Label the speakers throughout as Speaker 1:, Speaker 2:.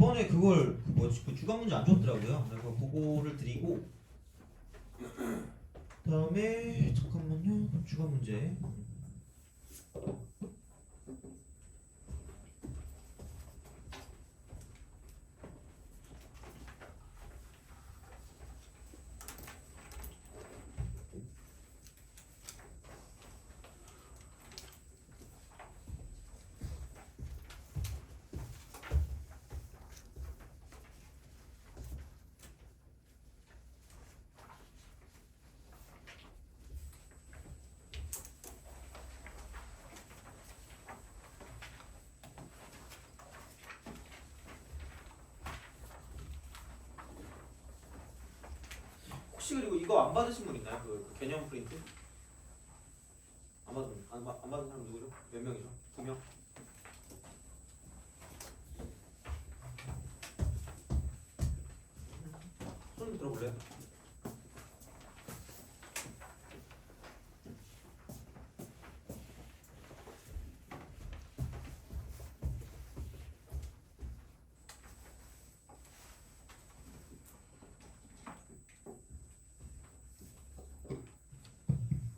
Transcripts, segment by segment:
Speaker 1: 저번에 그걸 그 뭐지 그 주간 문제 안 줬더라고요. 그래서 그거를 드리고 그다음에 잠깐만요. 주간 문제. 혹시 그리고 이거 안 받으신 분 있나요? 그 개념 프린트? 안 받은 사람 누구죠? 몇 명이죠? 2명? 손 들어볼래요?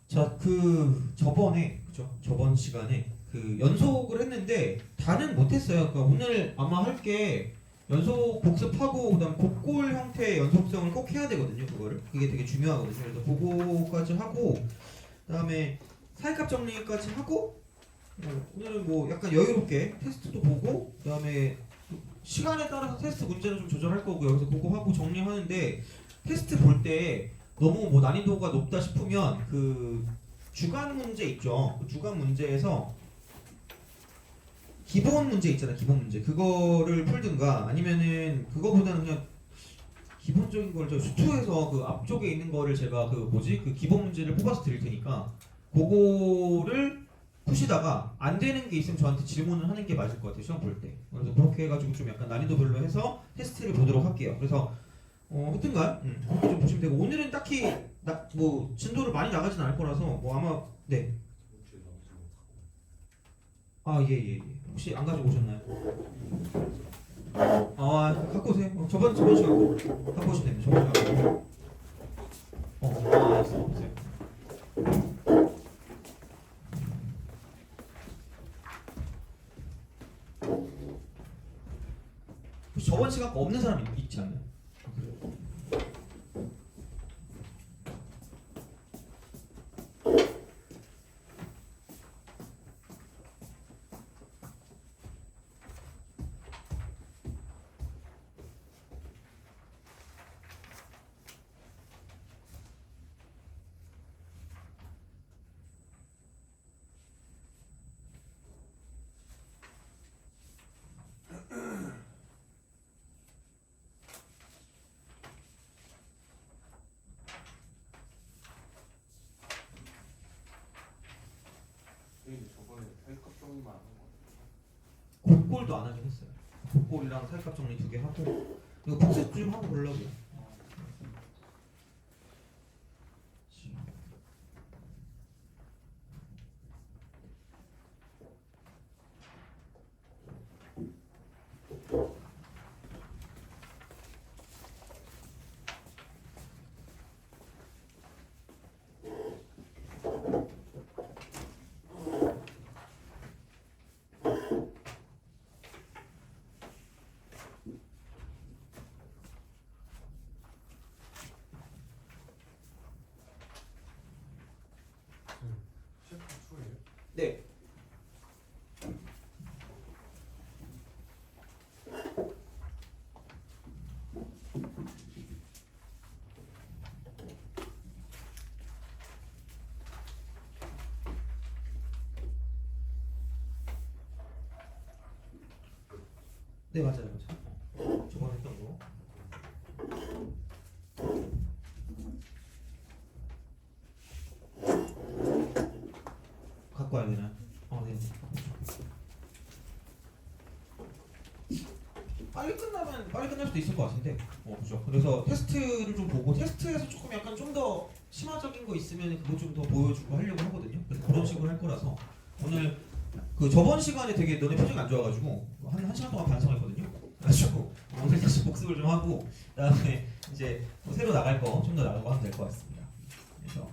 Speaker 1: 자, 그 저번에 그죠? 저번 시간에 그 연속을 했는데 다는 못했어요. 그러니까 오늘 아마 할 게 연속 복습하고 그다음 곡골 형태의 연속성을 꼭 해야 되거든요. 그거를 그게 되게 중요하거든요. 그래서 그거까지 하고 그다음에 사이값 정리까지 하고 오늘은 뭐 약간 여유롭게 테스트도 보고 그다음에 시간에 따라서 테스트 문제는 좀 조절할 거고요. 그래서 그거 하고 정리하는데 테스트 볼 때 너무 뭐 난이도가 높다 싶으면 그 주간 문제 있죠. 그 주간 문제에서 기본 문제 있잖아요. 기본 문제 그거를 풀든가 아니면은 그거보다는 그냥 기본적인 걸 저 수투에서 그 앞쪽에 있는 거를 제가 그 뭐지 그 기본 문제를 뽑아서 드릴 테니까 그거를 푸시다가 안 되는 게 있으면 저한테 질문을 하는 게 맞을 것 같아요. 시험 볼 때. 그래서 그렇게 해가지고 좀 약간 난이도별로 해서 테스트를 보도록 할게요. 그래서 하여튼간 그렇게 좀 보시면 되고 오늘은 딱히 뭐 진도를 많이 나가진 않을 거라서 뭐 아마 네. 아 예. 혹시 안 가지고 오셨나요? 아 갖고 오세요. 저번 시간 갖고 오시면 됩니다. 저번 시간. 알았어. 보세요. 혹시 저번 시간 거 없는 사람 있지 않나요? 그래요?
Speaker 2: 저번에 사육급 정리만 하는 거
Speaker 1: 곡골도 안 하긴 했어요. 곡골이랑 살값 정리 2개 하고 이거 복습 좀 하고 보려고요.
Speaker 2: 셰프 투예요?
Speaker 1: 네. 네 맞아요. 저번에 했던 거. 갖고 와야 되나요? 네. 빨리 끝날 수도 있을 것 같은데. 그죠. 그래서 테스트를 좀 보고 테스트에서 조금 약간 좀 더 심화적인 거 있으면 그거 좀 더 보여주고 하려고 하거든요. 그래서 그런 식으로 할 거라서 오늘 그 저번 시간에 되게 너네 표정이 안 좋아가지고 한 시간 동안 반성했거든요. 가지고 오늘 다시 복습을 좀 하고 그다음에 이제 뭐 새로 나갈 거 좀 더 나가고 하면 될 것 같습니다. 그래서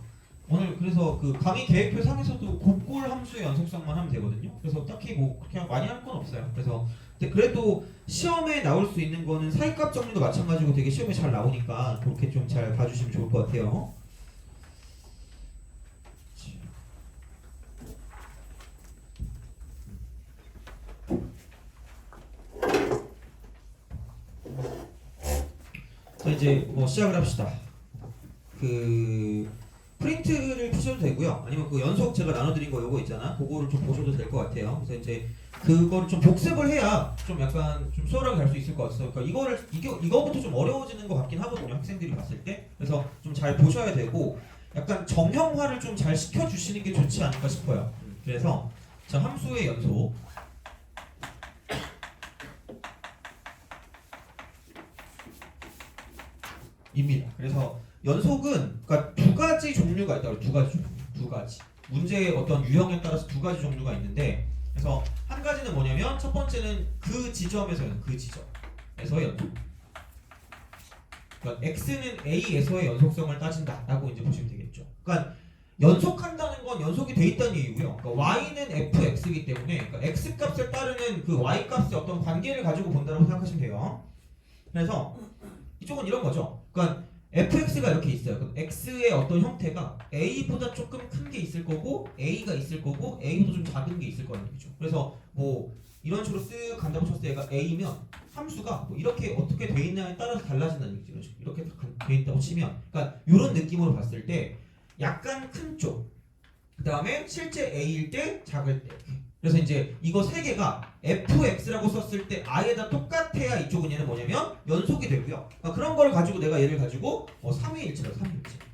Speaker 1: 오늘 그래서 그 강의 계획표 상에서도 곱골 함수의 연속성만 하면 되거든요. 그래서 딱히 뭐 그렇게 많이 할 건 없어요. 그래서 근데 그래도 시험에 나올 수 있는 거는 사이값 정리도 마찬가지고 되게 시험에 잘 나오니까 그렇게 좀 잘 봐주시면 좋을 것 같아요. 자 이제 뭐 시작을 합시다. 그 프린트를 푸셔도 되고요. 아니면 그 연속 제가 나눠드린 거 요거 있잖아. 그거를 좀 보셔도 될 것 같아요. 그래서 이제 그거를 좀 복습을 해야 좀 약간 좀 수월하게 갈 수 있을 것 같아서 그러니까 이거부터 좀 어려워지는 것 같긴 하거든요. 학생들이 봤을 때. 그래서 좀 잘 보셔야 되고 약간 정형화를 좀 잘 시켜주시는 게 좋지 않을까 싶어요. 그래서 자 함수의 연속 입니다. 그래서 연속은 그러니까 두 가지 종류가 있다고 두 가지 종류, 두 가지 문제의 어떤 유형에 따라서 두 가지 종류가 있는데 그래서 한 가지는 뭐냐면 첫 번째는 그 지점에서는 그 지점에서의 연속. 그러니까 x는 a에서의 연속성을 따진다라고 이제 보시면 되겠죠. 그러니까 연속한다는 건 연속이 돼 있다는 얘기고요. 그러니까 y는 fx이기 때문에 그러니까 x 값에 따르는 그 y 값의 어떤 관계를 가지고 본다고 생각하시면 돼요. 그래서 이쪽은 이런 거죠. 그러니까 fx가 이렇게 있어요. 그럼 x의 어떤 형태가 a보다 조금 큰 게 있을 거고 a가 있을 거고 a보다 좀 작은 게 있을 거라는 얘기죠. 그래서 뭐 이런 식으로 쓱 간다고 쳤을 때 얘가 a면 함수가 뭐 이렇게 어떻게 돼 있냐에 따라서 달라진다는 얘기죠. 이런 식으로 이렇게 돼 있다고 치면 그러니까 이런 느낌으로 봤을 때 약간 큰 쪽, 그 다음에 실제 a일 때 작을 때 이렇게. 그래서 이제 이거 세 개가 fx라고 썼을 때 a에다 똑같아야 이쪽은 얘는 뭐냐면 연속이 되고요. 그러니까 그런 걸 가지고 내가 얘를 가지고 3위일치라고 3위일치.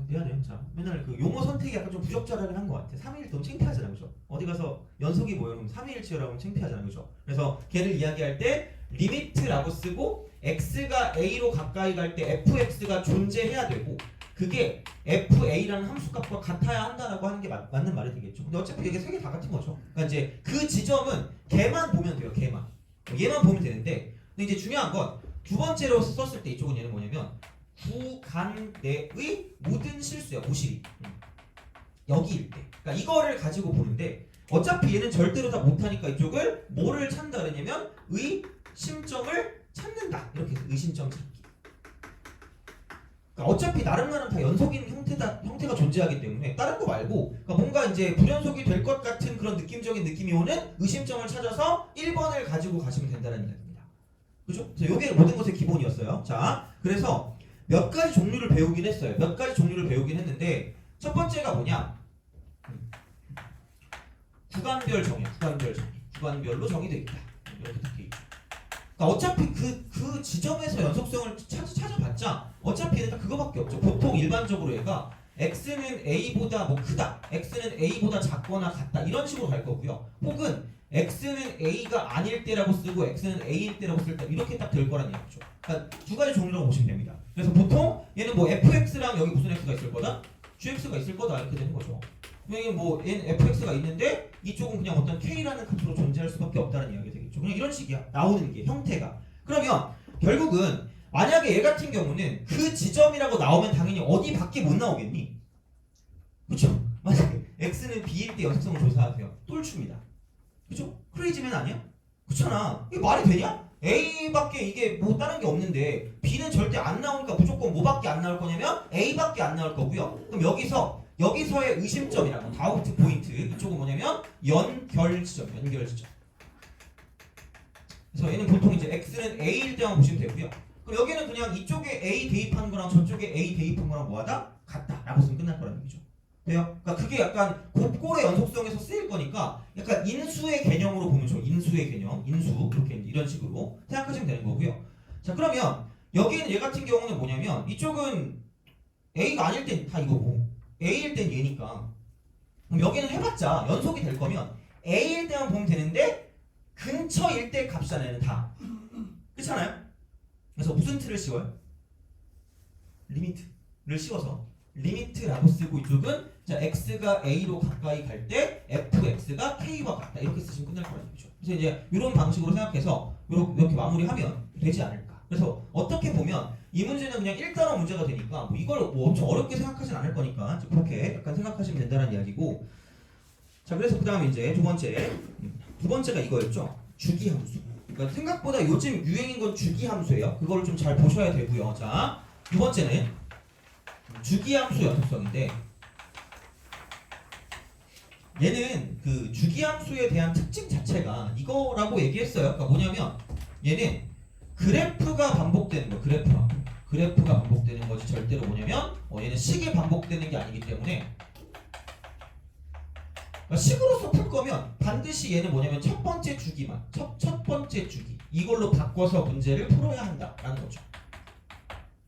Speaker 1: 미안해요. 자, 맨날 그 용어 선택이 약간 좀 부적절하긴 한 것 같아. 3위일 너무 창피하잖아, 그죠? 어디 가서 연속이 뭐예요? 그럼 3위일치라고 하면 창피하잖아, 그죠? 그래서 걔를 이야기할 때 리미트라고 쓰고 x가 a로 가까이 갈 때 fx가 존재해야 되고 그게 fa라는 함수값과 같아야 한다라고 하는 게 맞는 말이 되겠죠. 근데 어차피 이게 세 개 다 같은 거죠. 그러니까 이제 그 지점은 걔만 보면 돼요. 걔만. 얘만 보면 되는데 근데 이제 중요한 건 두 번째로 썼을 때 이쪽은 얘는 뭐냐면 구간 내의 모든 실수야. 모실이. 여기일 때. 그러니까 이거를 가지고 보는데 어차피 얘는 절대로 다 못하니까 이쪽을 뭐를 찾는다 그러냐면 의심점을 찾는다. 이렇게 해서 의심점 찾기. 그러니까 어차피 나름 다 연속인 형태가 존재하기 때문에 다른 거 말고 그러니까 뭔가 이제 불연속이 될 것 같은 그런 느낌적인 느낌이 오는 의심점을 찾아서 1번을 가지고 가시면 된다는 이야기입니다. 그죠? 그래서 이게 모든 것의 기본이었어요. 자, 그래서 몇 가지 종류를 배우긴 했어요. 몇 가지 종류를 배우긴 했는데 첫 번째가 뭐냐? 구간별 정의, 구간별로 정의되어 있다. 이렇게 딱 돼 있죠. 그러니까 어차피 그 지점에서 연속성을 찾아봤자 어차피 얘는 딱 그거밖에 없죠. 보통 일반적으로 얘가 x는 a보다 뭐 크다, x는 a보다 작거나 같다 이런 식으로 갈 거고요. 혹은 x는 a가 아닐 때라고 쓰고 x는 a일 때라고 쓸 때 이렇게 딱 될 거라는 얘기죠. 그러니까 두 가지 종류라고 보시면 됩니다. 그래서 보통 얘는 뭐 fx랑 여기 무슨 x가 있을 거다, gx가 있을 거다 이렇게 되는 거죠. 여기 뭐 얘는 fx가 있는데 이쪽은 그냥 어떤 k라는 값으로 존재할 수밖에 없다는 이야기가 되겠죠. 그냥 이런 식이야. 나오는 게 형태가. 그러면 결국은 만약에 얘 같은 경우는 그 지점이라고 나오면 당연히 어디밖에 못 나오겠니? 그렇죠? 만약에 x는 b일 때 연속성을 조사하세요. 똘추입니다. 그죠? 크레이지맨 아니야? 그렇잖아. 이게 말이 되냐? A밖에 이게 뭐 다른 게 없는데 B는 절대 안 나오니까 무조건 뭐밖에 안 나올 거냐면 A밖에 안 나올 거고요. 그럼 여기서의 의심점이라고 다우트 포인트 이쪽은 뭐냐면 연결 지점. 그래서 얘는 보통 이제 X는 A일 때만 보시면 되고요. 그럼 여기는 그냥 이쪽에 A 대입한 거랑 저쪽에 A 대입한 거랑 뭐하다? 같다라고 쓰면 끝날 거라는 얘기죠. 돼요? 그러니까 그게 약간 곱골의 연속성에서 쓰일 거니까 약간 인수의 개념으로 보면 좋아요. 인수의 개념, 인수 이렇게 이런 식으로 생각하시면 되는 거고요. 자 그러면 여기는 얘 같은 경우는 뭐냐면 이쪽은 A가 아닐 땐 다 이거고 A일 땐 얘니까 그럼 여기는 해봤자 연속이 될 거면 A일 때만 보면 되는데 근처일 때 값이잖아요. 얘는 다 그렇잖아요? 그래서 무슨 틀을 씌워요? 리미트를 씌워서 리미트라고 쓰고 이쪽은 자 x가 a로 가까이 갈 때 fx가 k와 같다 이렇게 쓰시면 끝날 거라는 거죠. 그래서 이제 이런 방식으로 생각해서 이렇게 마무리하면 되지 않을까. 그래서 어떻게 보면 이 문제는 그냥 1단원 문제가 되니까 뭐 이걸 뭐 엄청 어렵게 생각하진 않을 거니까 그렇게 약간 생각하시면 된다는 이야기고. 자 그래서 그 다음에 이제 두 번째가 이거였죠. 주기함수. 그러니까 생각보다 요즘 유행인 건 주기함수예요. 그걸 좀 잘 보셔야 되고요. 자 두 번째는 주기함수 연속성인데 얘는 그 주기함수에 대한 특징 자체가 이거라고 얘기했어요. 그러니까 뭐냐면 얘는 그래프가 반복되는 거, 그래프가 반복되는 거지 절대로 뭐냐면 얘는 식이 반복되는 게 아니기 때문에 그러니까 식으로서 풀 거면 반드시 얘는 뭐냐면 첫 번째 주기만 첫 번째 주기 이걸로 바꿔서 문제를 풀어야 한다라는 거죠.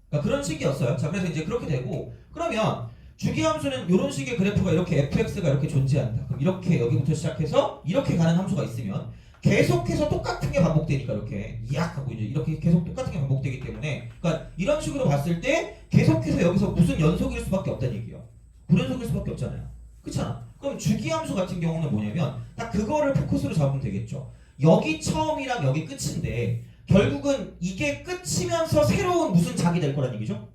Speaker 1: 그러니까 그런 식이었어요. 자 그래서 이제 그렇게 되고 그러면 주기함수는 이런 식의 그래프가 이렇게 fx가 이렇게 존재한다. 그럼 이렇게 여기부터 시작해서 이렇게 가는 함수가 있으면 계속해서 똑같은 게 반복되니까 이렇게 이악 하고 이제 이렇게 계속 똑같은 게 반복되기 때문에 그러니까 이런 식으로 봤을 때 계속해서 여기서 무슨 연속일 수밖에 없다는 얘기예요. 불연속일 수밖에 없잖아요. 그렇잖아. 그럼 주기함수 같은 경우는 뭐냐면 딱 그거를 포커스로 잡으면 되겠죠. 여기 처음이랑 여기 끝인데 결국은 이게 끝이면서 새로운 무슨 작이 될 거란 얘기죠.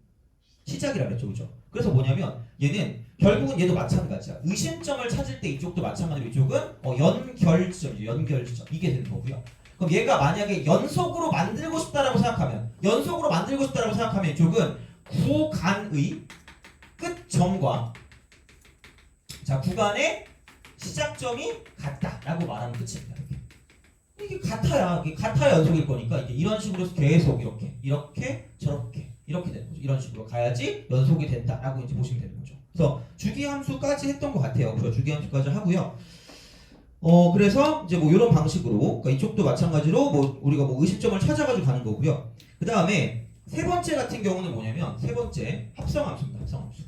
Speaker 1: 시작이라 그랬죠, 그죠? 그래서 뭐냐면 얘는 결국은 얘도 마찬가지야. 의심점을 찾을 때 이쪽도 마찬가지로 이쪽은 연결점이죠. 연결점 이게 되는 거고요. 그럼 얘가 만약에 연속으로 만들고 싶다라고 생각하면 이쪽은 구간의 끝점과 자 구간의 시작점이 같다라고 말하면 끝입니다. 이게 같아야 연속일 거니까 이게 이런 식으로 해서 계속 이렇게 저렇게 이렇게 되는 거죠. 이런 식으로 가야지 연속이 된다라고 이제 보시면 되는 거죠. 그래서 주기함수까지 했던 것 같아요. 그래서 주기함수까지 하고요. 그래서 이제 뭐 이런 방식으로 그러니까 이쪽도 마찬가지로 뭐 우리가 뭐 의심점을 찾아가지고 가는 거고요. 그 다음에 세 번째 같은 경우는 뭐냐면 세 번째 합성함수입니다. 합성함수.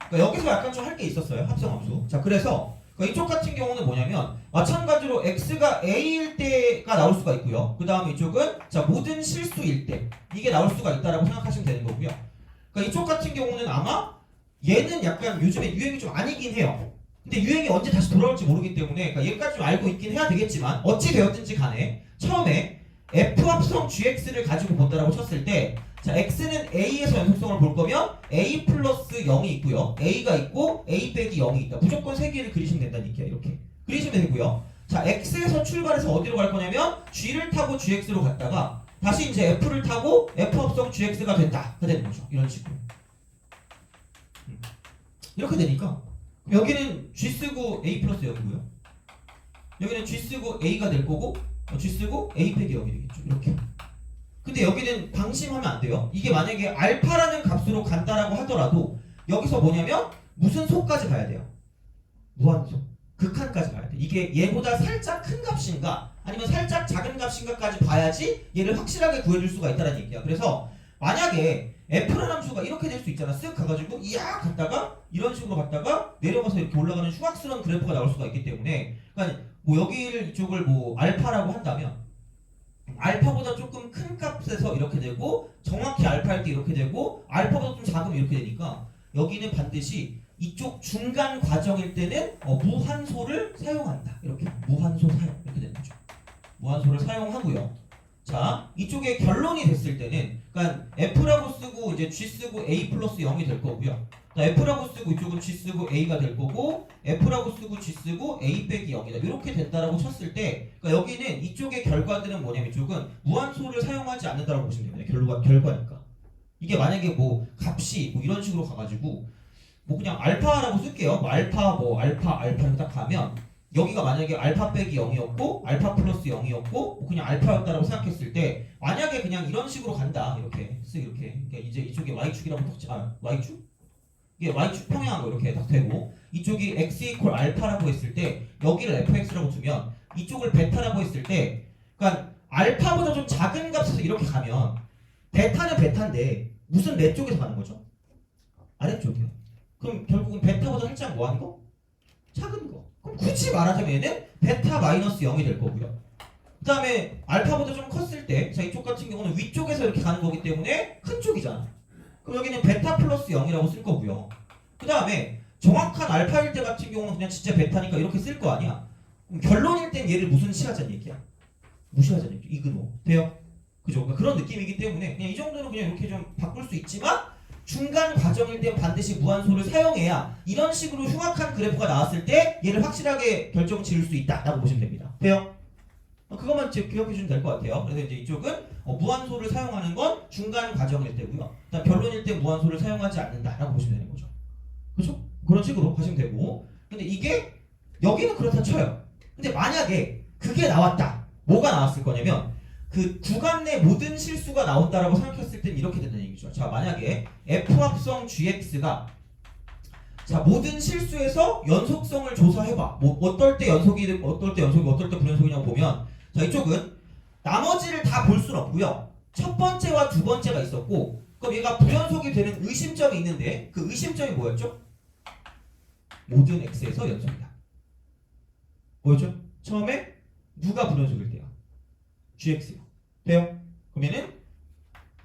Speaker 1: 그러니까 여기서 약간 좀 할 게 있었어요. 합성함수. 자 그래서 이쪽 같은 경우는 뭐냐면 마찬가지로 x가 a일 때가 나올 수가 있고요. 그 다음에 이쪽은 자 모든 실수일 때 이게 나올 수가 있다라고 생각하시면 되는 거고요. 그러니까 이쪽 같은 경우는 아마 얘는 약간 요즘에 유행이 좀 아니긴 해요. 근데 유행이 언제 다시 돌아올지 모르기 때문에 그러니까 얘까지 좀 알고 있긴 해야 되겠지만 어찌 되었든지 간에 처음에 f 합성 gx를 가지고 본다라고 쳤을 때 자 x는 a에서 연속성을 볼 거면 a 플러스 0이 있고요. a가 있고 a 빼기 0이 있다. 무조건 세 개를 그리시면 된다는 얘기야. 이렇게 그리시면 되고요. 자 x에서 출발해서 어디로 갈 거냐면 g를 타고 gx로 갔다가 다시 이제 f를 타고 f 합성 gx가 된다. 가 되는 거죠. 이런 식으로 이렇게 되니까 여기는 g 쓰고 a 플러스 0이고요. 여기는 g 쓰고 a가 될 거고 g 쓰고 a 빼기 0이 되겠죠. 이렇게. 근데 여기는 방심하면 안 돼요. 이게 만약에 알파라는 값으로 간다라고 하더라도 여기서 뭐냐면 무슨 소까지 봐야 돼요. 무한소. 극한까지 봐야 돼. 이게 얘보다 살짝 큰 값인가 아니면 살짝 작은 값인가까지 봐야지 얘를 확실하게 구해줄 수가 있다는 얘기야. 그래서 만약에 f라는 함수가 이렇게 될 수 있잖아. 쓱 가가지고 이야 갔다가 이런 식으로 갔다가 내려가서 이렇게 올라가는 흉악스러운 그래프가 나올 수가 있기 때문에 그러니까 뭐 여기를 이쪽을 뭐 알파라고 한다면 알파보다 조금 큰 값에서 이렇게 되고 정확히 알파일 때 이렇게 되고 알파보다 좀 작으면 이렇게 되니까 여기는 반드시 이쪽 중간 과정일 때는 무한소를 사용한다. 이렇게 무한소 사용 이렇게 되는 거죠. 무한소를 사용하고요. 자 이쪽에 결론이 됐을 때는 그러니까 f라고 쓰고 이제 g 쓰고 a 플러스 0이 될 거고요. f라고 쓰고 이쪽은 g 쓰고 a가 될 거고 f라고 쓰고 g 쓰고 a 빼기 0이다. 이렇게 된다라고 쳤을 때 그러니까 여기는 이쪽의 결과들은 뭐냐면 이쪽은 무한소를 사용하지 않는다라고 보시면 됩니다. 결과니까. 이게 만약에 뭐 값이 뭐 이런 식으로 가가지고 뭐 그냥 알파라고 쓸게요. 뭐 알파 이렇게 딱 가면 여기가 만약에 알파 빼기 0이었고 알파 플러스 0이었고 뭐 그냥 알파였다라고 생각했을 때 만약에 그냥 이런 식으로 간다. 이렇게 그러니까 이제 이쪽에 y축이라고 y축? 이게 y축 평행하고 이렇게 딱 되고 이쪽이 x 이퀄 알파라고 했을 때 여기를 fx라고 두면 이쪽을 베타라고 했을 때 그러니까 알파보다 좀 작은 값에서 이렇게 가면 베타는 베타인데 무슨 몇 쪽에서 가는 거죠? 아래쪽이요. 그럼 결국은 베타보다 살짝 뭐 하는 거? 작은 거. 그럼 굳이 말하자면 얘는 베타 마이너스 0이 될 거고요. 그 다음에 알파보다 좀 컸을 때, 자 이쪽 같은 경우는 위쪽에서 이렇게 가는 거기 때문에 큰 쪽이잖아. 그럼 여기는 베타 플러스 0이라고 쓸 거고요. 그 다음에 정확한 알파일 때 같은 경우는 그냥 진짜 베타니까 이렇게 쓸 거 아니야. 그럼 결론일 땐 얘를 무시하자는 얘기야. 무시하자는 얘기. 이그노. 돼요? 그죠? 그러니까 그런 느낌이기 때문에 그냥 이 정도는 그냥 이렇게 좀 바꿀 수 있지만 중간 과정일 때 반드시 무한소를 사용해야 이런 식으로 흉악한 그래프가 나왔을 때 얘를 확실하게 결정 지을 수 있다라고 보시면 됩니다. 돼요? 그것만 기억해 주면 될 것 같아요. 그래서 이제 이쪽은 무한소를 사용하는 건 중간 과정일 때고요. 그다음 결론일 때 무한소를 사용하지 않는다라고 보시면 되는 거죠. 그렇죠? 그런 식으로 하시면 되고. 근데 이게 여기는 그렇다 쳐요. 근데 만약에 그게 나왔다. 뭐가 나왔을 거냐면 그 구간 내 모든 실수가 나온다라고 생각했을 땐 이렇게 된다는 얘기죠. 자, 만약에 f 합성 gx가 자 모든 실수에서 연속성을 조사해봐. 뭐 어떨 때 연속이 어떨 때 불연속이냐고 보면 자 이쪽은 나머지를 다 볼 수는 없고요. 첫 번째와 두 번째가 있었고 그럼 얘가 불연속이 되는 의심점이 있는데 그 의심점이 뭐였죠? 모든 x에서 연속이다. 뭐였죠? 처음에 누가 불연속일 때요? gx요. 돼요? 그러면은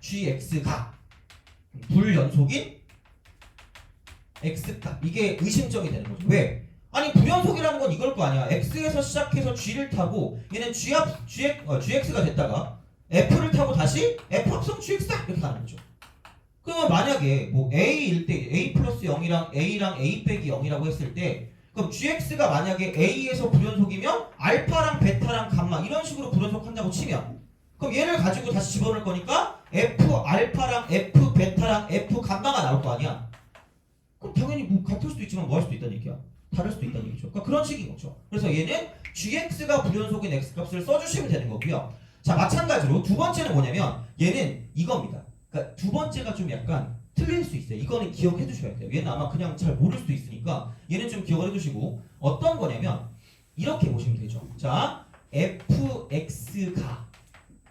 Speaker 1: gx가 불연속인 x값 이게 의심점이 되는 거죠. 왜? 아니 불연속이라는 건 이걸 거 아니야. x에서 시작해서 g를 타고 얘는 gx가 됐다가 f를 타고 다시 f 합성 gx다 이렇게 가는 거죠. 그러면 만약에 뭐 a일 때 a 플러스 0이랑 a랑 a 빼기 0이라고 했을 때 그럼 gx가 만약에 a에서 불연속이면 알파랑 베타랑 감마 이런 식으로 불연속한다고 치면 그럼 얘를 가지고 다시 집어넣을 거니까 f 알파랑 f 베타랑 f 감마가 나올 거 아니야. 그럼 당연히 뭐 같을 수도 있지만 뭐 할 수도 있다는 얘기야. 다를 수도 있다는 얘기죠. 그러니까 그런 식인 거죠. 그래서 얘는 gx가 불연속인 x값을 써주시면 되는 거고요. 자 마찬가지로 두 번째는 뭐냐면 얘는 이겁니다. 그러니까 두 번째가 좀 약간 틀릴 수 있어요. 이거는 기억해 두셔야 돼요. 얘는 아마 그냥 잘 모를 수도 있으니까 얘는 좀 기억을 해두시고 어떤 거냐면 이렇게 보시면 되죠. 자 fx가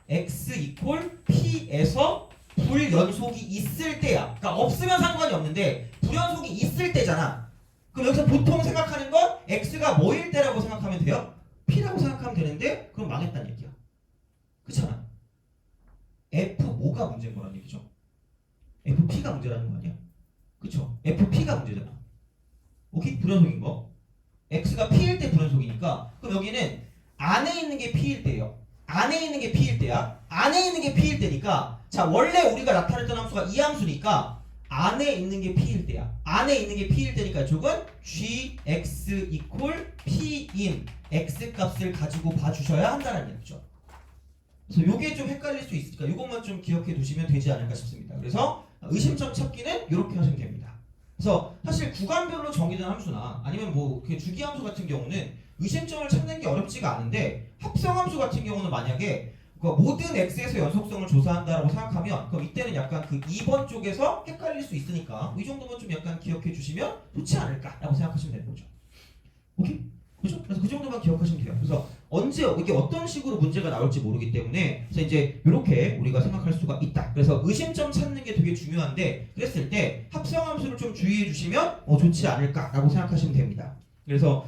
Speaker 1: x 이퀄 p에서 불연속이 있을 때야. 그러니까 없으면 상관이 없는데 불연속이 있을 때잖아. 그럼 여기서 보통 생각하는 건 x가 뭐일 때라고 생각하면 돼요? p라고 생각하면 되는데 그럼 망했다는 얘기야. 그렇잖아. f 뭐가 문제인 거란 얘기죠? fp가 문제라는 거 아니야? 그쵸? fp가 문제잖아. 오케이? 불연속인 거. x가 p일 때 불연속이니까 그럼 여기는 안에 있는 게 p일 때예요. 안에 있는 게 p일 때야. 안에 있는 게 p일 때니까 자 원래 우리가 나타냈던 함수가 이 함수니까 안에 있는 게 p일 때야. 안에 있는 게 p일 때니까 이쪽은 gx 이퀄 p인 x 값을 가지고 봐주셔야 한다는 얘기죠. 그래서 요게 좀 헷갈릴 수 있으니까 이것만 좀 기억해 두시면 되지 않을까 싶습니다. 그래서 의심점 찾기는 이렇게 하시면 됩니다. 그래서 사실 구간별로 정의된 함수나 아니면 뭐 주기함수 같은 경우는 의심점을 찾는 게 어렵지가 않은데 합성함수 같은 경우는 만약에 모든 x에서 연속성을 조사한다라고 생각하면 그럼 이때는 약간 그 2번 쪽에서 헷갈릴 수 있으니까 이 정도만 좀 약간 기억해 주시면 좋지 않을까라고 생각하시면 되는 거죠. 오케이? 그죠? 그래서 그 정도만 기억하시면 돼요. 그래서 언제 이게 어떤 식으로 문제가 나올지 모르기 때문에 그래서 이제 이렇게 우리가 생각할 수가 있다. 그래서 의심점 찾는 게 되게 중요한데 그랬을 때 합성함수를 좀 주의해 주시면 좋지 않을까라고 생각하시면 됩니다. 그래서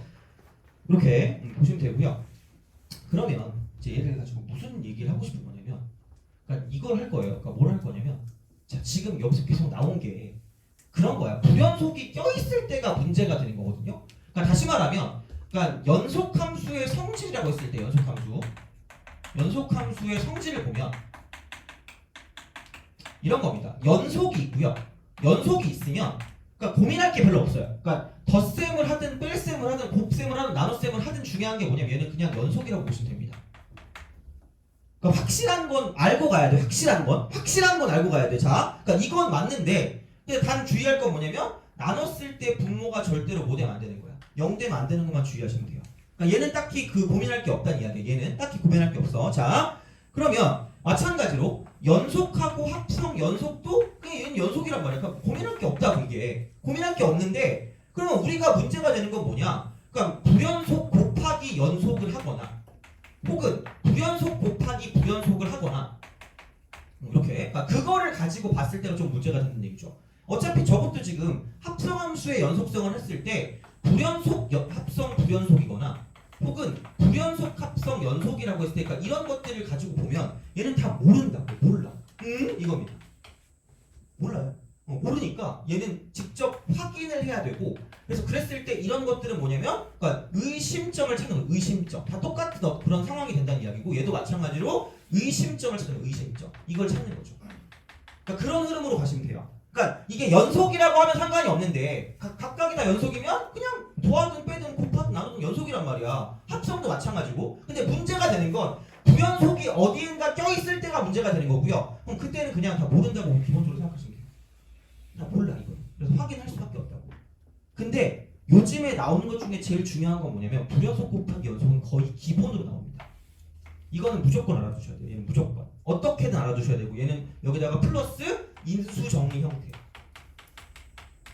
Speaker 1: 이렇게 보시면 되고요. 그러면 이제 얘를 가지고 무슨 얘기를 하고 싶은 거냐면 그러니까 이걸 할 거예요. 그러니까 뭘 할 거냐면 자 지금 여기서 계속 나온 게 그런 거야. 불연속이 껴있을 때가 문제가 되는 거거든요. 그러니까 다시 말하면 그러니까 연속함수의 성질이라고 했을 때 연속함수의 성질을 보면 이런 겁니다. 연속이 있고요. 연속이 있으면 그러니까 고민할 게 별로 없어요. 그러니까 덧셈을 하든 뺄셈을 하든 곱셈을 하든 나눗셈을 하든 중요한 게 뭐냐면 얘는 그냥 연속이라고 보시면 됩니다. 그러니까 확실한 건 알고 가야 돼. 확실한 건 알고 가야 돼. 자, 그러니까 이건 맞는데 근데 단 주의할 건 뭐냐면 나눴을 때 분모가 절대로 뭐 되면 안 되는 거야. 0 되면 안 되는 것만 주의하시면 돼요. 그러니까 얘는 딱히 그 고민할 게 없다는 이야기야. 얘는 딱히 고민할 게 없어. 자, 그러면 마찬가지로 연속하고 합성 연속도 그냥 얘는 연속이란 말이야. 그러니까 고민할 게 없다고 이게. 고민할 게 없는데 그러면 우리가 문제가 되는 건 뭐냐? 그러니까 불연속 곱하기 연속을 하거나 혹은 불연속 곱하기 불연속을 하거나 이렇게 그러니까 그거를 가지고 봤을 때가 좀 문제가 되는 얘기죠. 어차피 저것도 지금 합성함수의 연속성을 했을 때 불연속 합성 불연속이거나 혹은 불연속 합성 연속이라고 했을 때 그러니까 이런 것들을 가지고 보면 얘는 다 모른다고. 몰라. 이겁니다. 몰라요. 모르니까 얘는 직접 확인을 해야 되고 그래서 그랬을 때 이런 것들은 뭐냐면 그러니까 의심점을 찾는 거예요. 의심점. 다 똑같은 그런 상황이 된다는 이야기고 얘도 마찬가지로 의심점을 찾는 거예요. 의심점. 이걸 찾는 거죠. 그러니까 그런 흐름으로 가시면 돼요. 그러니까 이게 연속이라고 하면 상관이 없는데 각각이 다 연속이면 그냥 더하든 빼든 곱하든 나누든 연속이란 말이야. 합성도 마찬가지고. 근데 문제가 되는 건 부연속이 어디인가 껴있을 때가 문제가 되는 거고요. 그럼 그때는 그냥 다 모른다고 기본적으로 생각하시면 돼요. 다 몰라 이거. 그래서 확인할 수밖에 없다고. 근데 요즘에 나오는 것 중에 제일 중요한 건 뭐냐면 불연속 곱하기 연속은 거의 기본으로 나옵니다. 이거는 무조건 알아두셔야 돼요. 얘는 무조건. 어떻게든 알아두셔야 되고 얘는 여기다가 플러스 인수 정리 형태.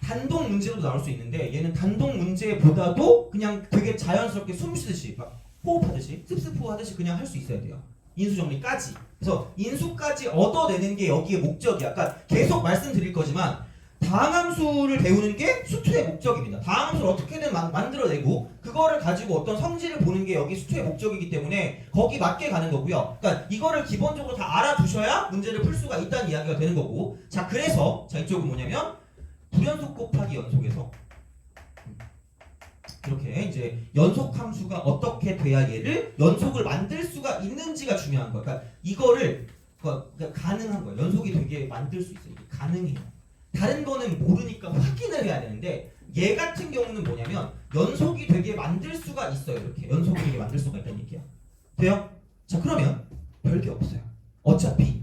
Speaker 1: 단독 문제로도 나올 수 있는데 얘는 단독 문제보다도 그냥 되게 자연스럽게 숨 쉬듯이 막 호흡하듯이 습습 호흡하듯이 그냥 할 수 있어야 돼요. 인수 정리까지. 그래서 인수까지 얻어내는 게 여기의 목적이야. 그러니까 계속 말씀드릴 거지만 다항함수를 배우는 게 수투의 목적입니다. 다항함수를 어떻게든 만들어내고 그거를 가지고 어떤 성질을 보는 게 여기 수투의 목적이기 때문에 거기 맞게 가는 거고요. 그러니까 이거를 기본적으로 다 알아두셔야 문제를 풀 수가 있다는 이야기가 되는 거고. 자 그래서 자 이쪽은 뭐냐면 불연속 곱하기 연속에서 이렇게 이제 연속 함수가 어떻게 돼야 얘를 연속을 만들 수가 있는지가 중요한 거야. 그러니까 이거를 그러니까 가능한 거야. 연속이 되게 만들 수 있어요. 이게 가능해요. 다른 거는 모르니까 확인을 해야 되는데 얘 같은 경우는 뭐냐면 연속이 되게 만들 수가 있어요. 이렇게 연속이 되게 만들 수가 있다는 얘기야. 돼요? 자 그러면 별게 없어요. 어차피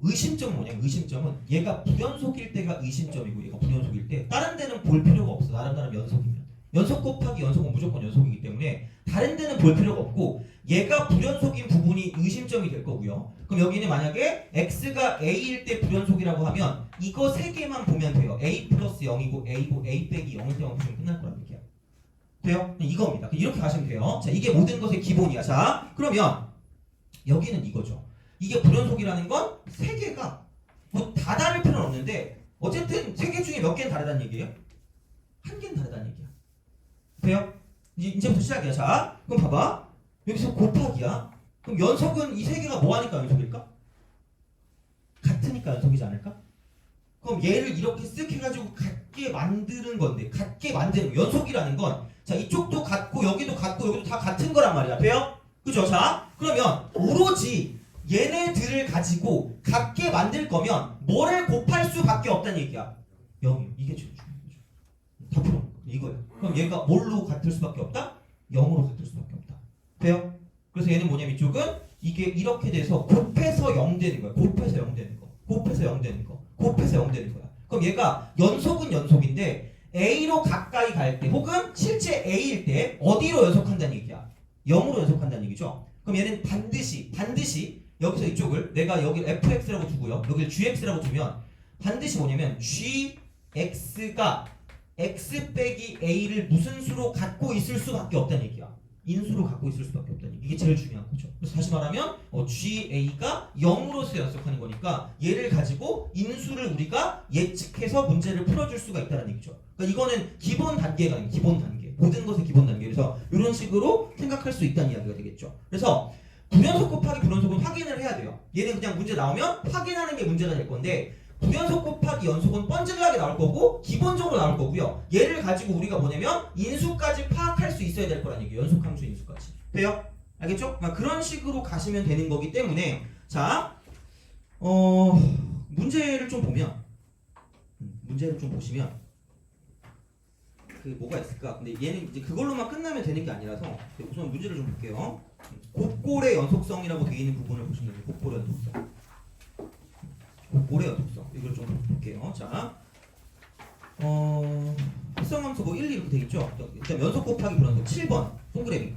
Speaker 1: 의심점은 뭐냐면 의심점은 얘가 불연속일 때가 의심점이고 얘가 불연속일 때 다른 데는 볼 필요가 없어. 나름 연속이면. 연속 곱하기 연속은 무조건 연속이기 때문에 다른 데는 볼 필요가 없고 얘가 불연속인 부분이 의심점이 될 거고요. 그럼 여기는 만약에 x가 a일 때 불연속이라고 하면 이거 세 개만 보면 돼요. a 플러스 0이고 a고 a 빼기 0일 때만 보시면 끝날 거란 얘기야. 돼요? 이겁니다. 이렇게 가시면 돼요. 자 이게 모든 것의 기본이야. 자 그러면 여기는 이거죠. 이게 불연속이라는 건 세 개가 뭐 다 다를 필요는 없는데 어쨌든 세 개 중에 몇 개는 다르다는 얘기예요? 한 개는 다르다는 얘기야. 돼요? 이제부터 시작이야. 자, 그럼 봐봐. 여기서 곱하기야. 그럼 연속은 이 세 개가 뭐 하니까 연속일까? 같으니까 연속이지 않을까? 그럼 얘를 이렇게 쓱 해가지고 같게 만드는 건데, 같게 만드는 거. 연속이라는 건, 자, 이쪽도 같고, 여기도 같고, 여기도 다 같은 거란 말이야. 돼요? 그죠? 자, 그러면 오로지 얘네들을 가지고 같게 만들 거면 뭐를 곱할 수밖에 없다는 얘기야. 0이요. 이게 제일 중요한 거죠. 다 풀어. 이거야. 그럼 얘가 뭘로 같을 수밖에 없다? 0으로 같을 수밖에 없다. 돼요? 그래서 얘는 뭐냐면 이쪽은 이게 이렇게 돼서 곱해서 0 되는 거야. 곱해서 0 되는 거. 곱해서 0 되는 거. 곱해서 0 되는 거야. 그럼 얘가 연속은 연속인데 A로 가까이 갈 때 혹은 실제 A일 때 어디로 연속한다는 얘기야? 0으로 연속한다는 얘기죠. 그럼 얘는 반드시 여기서 이쪽을 내가 여기 fx라고 두고요. 여기를 gx라고 두면 반드시 뭐냐면 gx가 x 빼기 a를 무슨 수로 갖고 있을 수밖에 없다는 얘기야. 인수로 갖고 있을 수밖에 없다는 얘기. 이게 제일 중요한 거죠. 그래서 다시 말하면 GA가 0으로서 연속하는 거니까 얘를 가지고 인수를 우리가 예측해서 문제를 풀어줄 수가 있다는 얘기죠. 그러니까 이거는 기본 단계가 아니에요. 기본 단계. 모든 것의 기본 단계. 그래서 이런 식으로 생각할 수 있다는 이야기가 되겠죠. 그래서 불연속 곱하기 불연속은 확인을 해야 돼요. 얘는 그냥 문제 나오면 확인하는 게 문제가 될 건데 불연속 곱하기 연속은 뻔질나게 나올 거고 기본적으로 나올 거고요. 얘를 가지고 우리가 뭐냐면 인수까지 파악할 수 있어야 될 거라는 얘기예요. 연속함수 인수까지. 돼요? 알겠죠? 그런 식으로 가시면 되는 거기 때문에 자, 문제를 좀 보면 문제를 좀 보시면 그 뭐가 있을까? 근데 얘는 이제 그걸로만 끝나면 되는 게 아니라서 우선 문제를 좀 볼게요. 곱골의 연속성이라고 되어 있는 부분을 보시면 돼요. 곱골의 연속성. 곱골의 연속성. 이걸 좀 볼게요. 자, 합성함수 뭐 1, 2 이렇게 되어 있죠. 일단 연속 곱하기 불연속 7번 동그라미.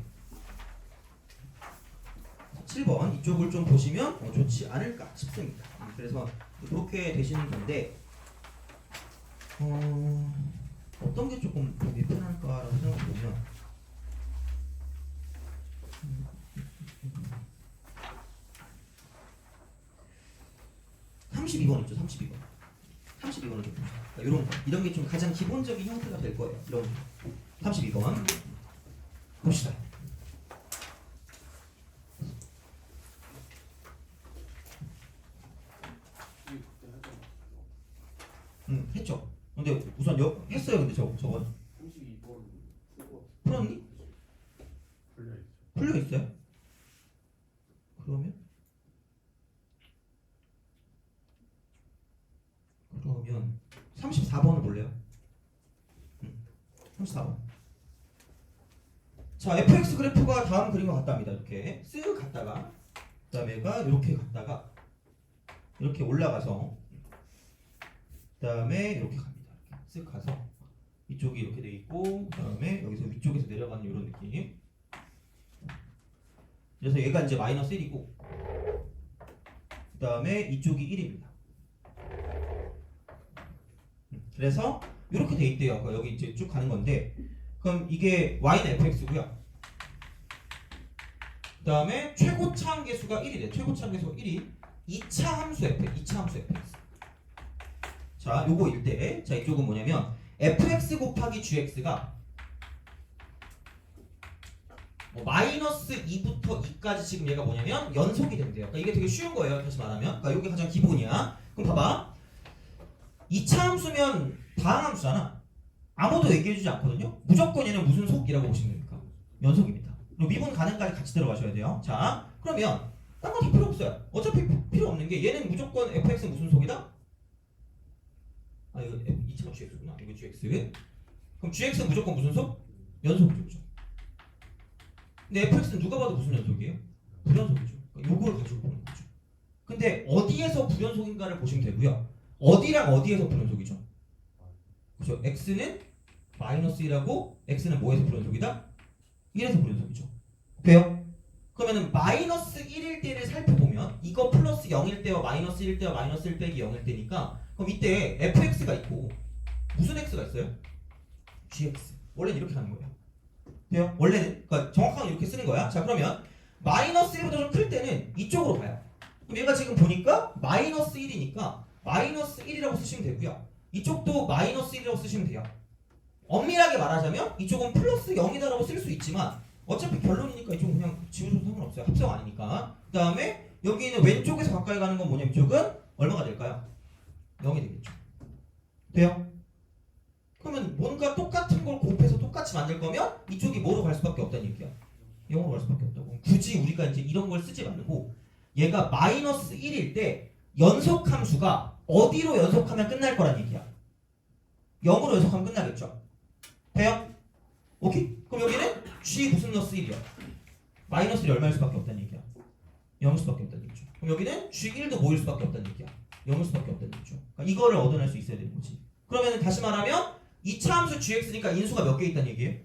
Speaker 1: 7번 이쪽을 좀 보시면 좋지 않을까 싶습니다. 그래서 그렇게 되시는 건데 어떤 게 조금 보기 편할까라고 생각해 보면 32번 있죠. 32번. 32번을 좀 이런 거. 이런 게 좀 가장 기본적인 형태가 될 거예요. 이런 거. 32번 봅시다. 했죠. 근데 우선 했어요. 근데 저번
Speaker 2: 32번 풀고
Speaker 1: 풀었니?
Speaker 2: 풀려 있어.
Speaker 1: 풀려 있어요? 그러면 34번을 볼래요? 34번. 자, fx 그래프가 다음 그림과 같답니다. 이렇게 쓱 갔다가 그다음에가 이렇게 갔다가 이렇게 올라가서 그다음에 이렇게 갑니다. 이렇게 쓱 가서 이쪽이 이렇게 돼 있고 그다음에 여기서 위쪽에서 내려가는 이런 느낌. 그래서 얘가 이제 마이너스 1이고 그다음에 이쪽이 1입니다. 그래서 이렇게 돼 있대요. 여기 이제 쭉 가는 건데 그럼 이게 y는 fx고요. 그다음에 최고차 함계수가 1이래. 최고차 함계수가 1이 2차 함수 fx. 2차 함수 fx. 자, 요거일 때, 자 이쪽은 뭐냐면 fx 곱하기 gx가 마이너스 2부터 2까지 지금 얘가 뭐냐면 연속이 된대요. 그러니까 이게 되게 쉬운 거예요. 다시 말하면. 그러니까 이게 가장 기본이야. 그럼 봐봐. 2차 함수면 다항함수잖아. 아무도 얘기해주지 않거든요. 무조건 얘는 무슨 속이라고 보시면 됩니까? 연속입니다. 그리고 미분 가능까지 같이 들어가셔야 돼요. 자, 그러면 딴 거 다 필요 없어요. 어차피 필요 없는 게 얘는 무조건 fx 무슨 속이다? 아 이거 2차 gx구나. 이거 gx. 그럼 gx는 무조건 무슨 속? 연속이죠. 근데 fx는 누가 봐도 무슨 연속이에요? 불연속이죠. 그러니까 요걸 가지고 보는 거죠. 근데 어디에서 불연속인가를 보시면 되고요. 어디랑 어디에서 불연속이죠? 그죠? x는 마이너스 1하고 x는 뭐에서 불연속이다? 1에서 불연속이죠. 돼요? 그러면은 마이너스 1일 때를 살펴보면 이거 플러스 0일 때와 마이너스 1일 때와 마이너스 1 빼기 0일 때니까 그럼 이때 fx가 있고 무슨 x가 있어요? gx. 원래는 이렇게 가는 거예요. 돼요? 원래는 그러니까 정확하게 이렇게 쓰는 거야. 자 그러면 마이너스 1보다 좀 클 때는 이쪽으로 가요. 그럼 얘가 지금 보니까 마이너스 1이니까 마이너스 1이라고 쓰시면 되고요. 이쪽도 마이너스 1이라고 쓰시면 돼요. 엄밀하게 말하자면 이쪽은 플러스 0이다라고 쓸 수 있지만 어차피 결론이니까 이쪽은 그냥 지우셔도 상관없어요. 합성 아니니까. 그 다음에 여기는 왼쪽에서 가까이 가는 건 뭐냐면 이쪽은 얼마가 될까요? 0이 되겠죠. 돼요? 그러면 뭔가 똑같은 걸 곱해서 똑같이 만들 거면 이쪽이 뭐로 갈 수밖에 없다는 얘기야. 0으로 갈 수밖에 없다고. 굳이 우리가 이제 이런 걸 쓰지 말고 얘가 마이너스 1일 때 연속함수가 어디로 연속하면 끝날 거란 얘기야. 0으로 연속하면 끝나겠죠. 돼요? 오케이? 그럼 여기는 g 무슨 너스 1이야? 마이너스 1이 얼마일 수밖에 없다는 얘기야. 0일 수밖에 없다는 얘기죠. 그럼 여기는 g1도 뭐일 수밖에 없다는 얘기야. 0일 수밖에 없다는 얘기죠. 그러니까 이거를 얻어낼 수 있어야 되는 거지. 그러면 다시 말하면 2차 함수 gx니까 인수가 몇 개 있다는 얘기예요?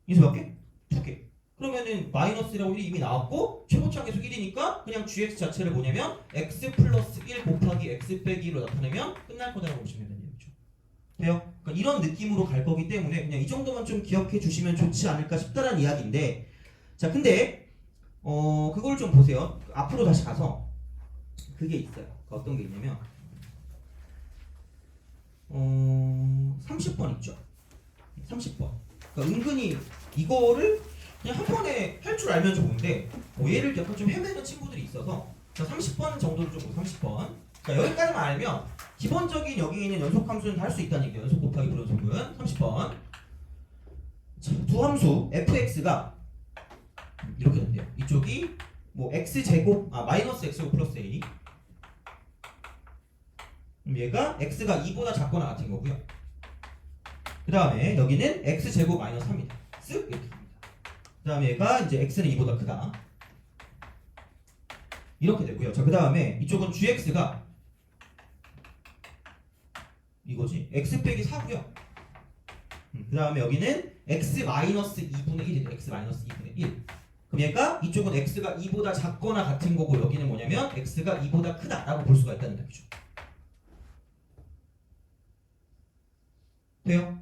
Speaker 1: 인수 몇 개? 2개. 그러면은 마이너스라고 1이 이미 나왔고 최고차 계수 1이니까 그냥 gx 자체를 뭐냐면 x 플러스 1 곱하기 x 빼기 1로 나타내면 끝날 거다라고 보시면 되는 얘기죠. 돼요? 그러니까 이런 느낌으로 갈 거기 때문에 그냥 이 정도만 좀 기억해 주시면 좋지 않을까 싶다라는 이야기인데 자 근데 그걸 좀 보세요. 앞으로 다시 가서 그게 있어요. 어떤 게 있냐면 30번 있죠. 30번. 그러니까 은근히 이거를 그냥 한 번에 할 줄 알면 좋은데 얘를 약간 좀 헤매는 친구들이 있어서 30번 정도를 좀 30번. 자 여기까지만 알면 기본적인 여기 있는 연속함수는 다 할 수 있다는 얘기예요. 연속 곱하기 불연속은 30번. 자, 두 함수 fx가 이렇게 된대요. 이쪽이 뭐 x제곱 마이너스 x제곱 플러스 a. 그럼 얘가 x가 2보다 작거나 같은 거고요. 그 다음에 여기는 x제곱 마이너스 3입니다. 쓱 이렇게 됩니다. 그 다음에 얘가 이제 x는 2보다 크다. 이렇게 되고요. 자, 그 다음에 이쪽은 gx가 이거지. x 빼기 4고요. 그 다음에 여기는 x 마이너스 2분의 1이래. x 마이너스 2분의 1. 그럼 얘가 이쪽은 x가 2보다 작거나 같은 거고 여기는 뭐냐면 x가 2보다 크다라고 볼 수가 있다는 얘기죠. 돼요?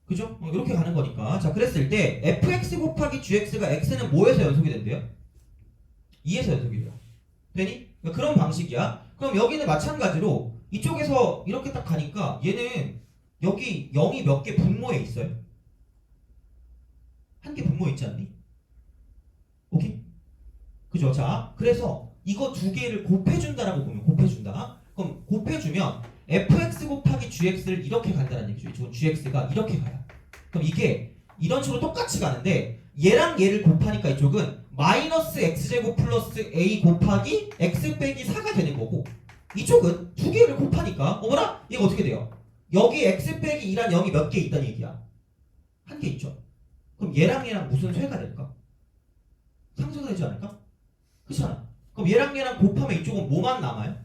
Speaker 1: 그죠? 이렇게 가는 거니까. 자, 그랬을 때 fx 곱하기 gx가 x는 뭐에서 연속이 된대요? 2에서 연속이 돼요. 되니? 그러니까 그런 방식이야. 그럼 여기는 마찬가지로 이쪽에서 이렇게 딱 가니까 얘는 여기 0이 몇 개 분모에 있어요? 한 개 분모에 있지 않니? 오케이? 그죠? 자, 그래서 이거 두 개를 곱해준다라고 보면 곱해준다. 그럼 곱해주면 fx 곱하기 gx를 이렇게 간다는 얘기죠. 이쪽은 gx가 이렇게 가요. 그럼 이게 이런 식으로 똑같이 가는데 얘랑 얘를 곱하니까 이쪽은 마이너스 x제곱 플러스 a 곱하기 x 빼기 4가 되는 거고, 이쪽은 두 개를 곱하니까 어머나 얘가 어떻게 돼요? 여기 x 빼기 2란 0이 몇 개 있다는 얘기야? 한 개 있죠. 그럼 얘랑 무슨 쇄가 될까? 상쇄가 되지 않을까? 그렇잖아. 그럼 얘랑 곱하면 이쪽은 뭐만 남아요?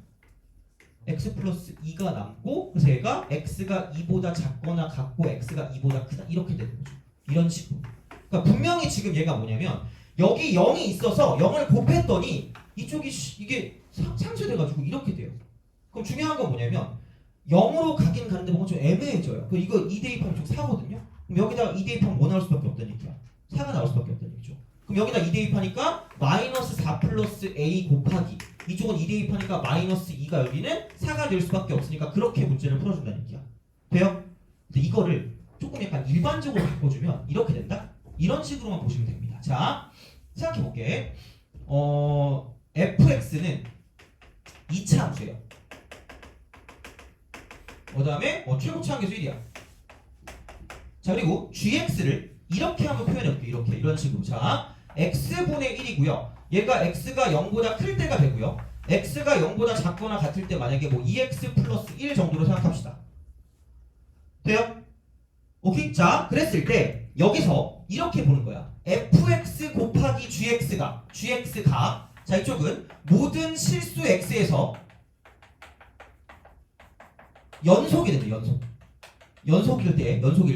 Speaker 1: x 플러스 2가 남고, 그래서 얘가 x가 2보다 작거나 같고 x가 2보다 크다 이렇게 되는 거죠. 이런 식으로. 그러니까 분명히 지금 얘가 뭐냐면 여기 0이 있어서 0을 곱했더니 이쪽이 이게 상쇄돼가지고 이렇게 돼요. 그럼 중요한 건 뭐냐면 0으로 가긴 가는데 뭔가 좀 애매해져요. 그 이거 2 대입하면 좀 4거든요. 그럼 여기다가 2 대입하면 뭐 나올 수밖에 없다는 얘기야. 4가 나올 수밖에 없다는 얘기죠. 그럼 여기다 2 대입하니까 마이너스 4 플러스 a 곱하기, 이쪽은 2 대입하니까 마이너스 2가 여기는 4가 될 수밖에 없으니까 그렇게 문제를 풀어준다는 얘기야. 돼요? 근데 이거를 조금 약간 일반적으로 바꿔주면 이렇게 된다? 이런 식으로만 보시면 됩니다. 자, 생각해볼게. fx는 2차 함수예요. 그 다음에 최고차 함수 1이야. 자, 그리고 gx를 이렇게 한번 표현해볼게요. 이렇게, 이런 식으로. 자, x분의 1이고요. 얘가 x가 0보다 클 때가 되고요. x가 0보다 작거나 같을 때 만약에 뭐 2x 플러스 1 정도로 생각합시다. 돼요? 오케이? 자, 그랬을 때 여기서 이렇게 보는 거야. fx 곱하기 gx가 자, 이쪽은 모든 실수 x에서 연속이 된다. 연속일